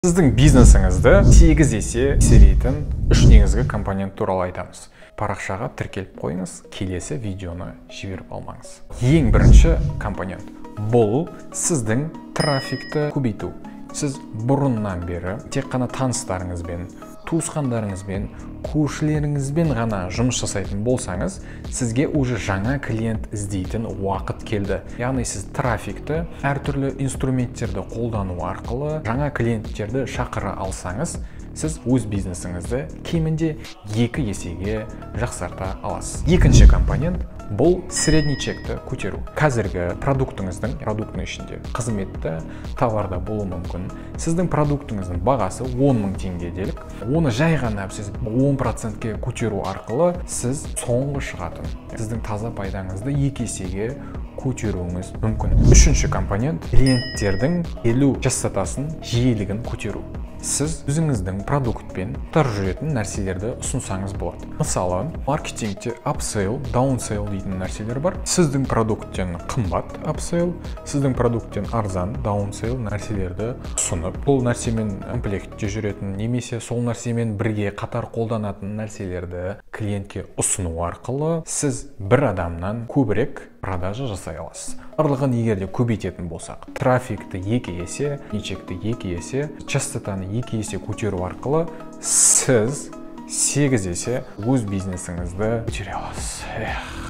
Сіздің бизнесіңізді 8 есе еселейтін 3 негізгі компонент туралы айтамыз. Парақшаға тіркеліп қойыңыз, келесі видеоны жіберіп алмаңыз. Ең бірінші компонент бұл сіздің трафикті көбейту. Сіз бұрыннан бері тек қана таныстарыңызбен, туысқандарыңызбен, көршілеріңізбен ғана жұмыс жасайтын болсаңыз, сізге уже жаңа клиент іздейтін уақыт келді. Яғни сіз трафикті әртүрлі инструменттерді қолдану арқылы жаңа клиенттерді шақыра алсаңыз, сіз өз бизнесіңізді кемінде 2 есеге жақсарта аласыз. Екінші компонент бұл средний чекті көтеру. Қазіргі продуктыңыздың ішінде қызметті товарда болуы мүмкін. Сіздің продуктыңыздың бағасы 10 000 теңгеделік. Оны жай ғана сіз 10%-ке көтеру арқылы сіз соңғы шығатын. Сіздің таза пайдаңызды 2 есеге көтеруіңіз мүмкін. Үшінші компонент клиенттердің келу частотасын, жиілігін көтеру. Сіз өзіңіздің продуктпен жүретін нәрселерді ұсынсаңыз болады. Мысалы, маркетингте апсейл, даунсейл дейтін нәрселер бар. Сіздің продукттен қымбат апсейл, сіздің продукттен арзан даунсейл нәрселерді ұсынып, бұл нәрсемен комплектте жүретін немесе сол нәрсемен бірге қатар қолданатын нәрселерді клиентке ұсыну арқылы сіз бір адамнан көбірек продажа жасай аласыз. Барлығын егерде көбейтетін болсақ, трафикті 2 есе, чекті 2 есе, частотаны 2 есе көтеру арқылы сіз 8 есе өз бизнесіңізді көтере аласыз.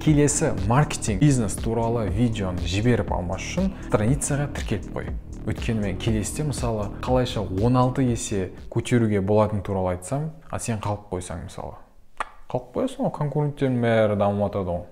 Келесі маркетинг бизнес туралы видеоны жіберіп алмас үшін страницаға тіркеліп қой. Өйткені мен келесіде мысалы қалайша 16 есе көтеруге болатын туралы айтсам, сен қалып қойсаң мысалы. Қалып қоясың, конкуренттердің бәрі дамып жатады ғой.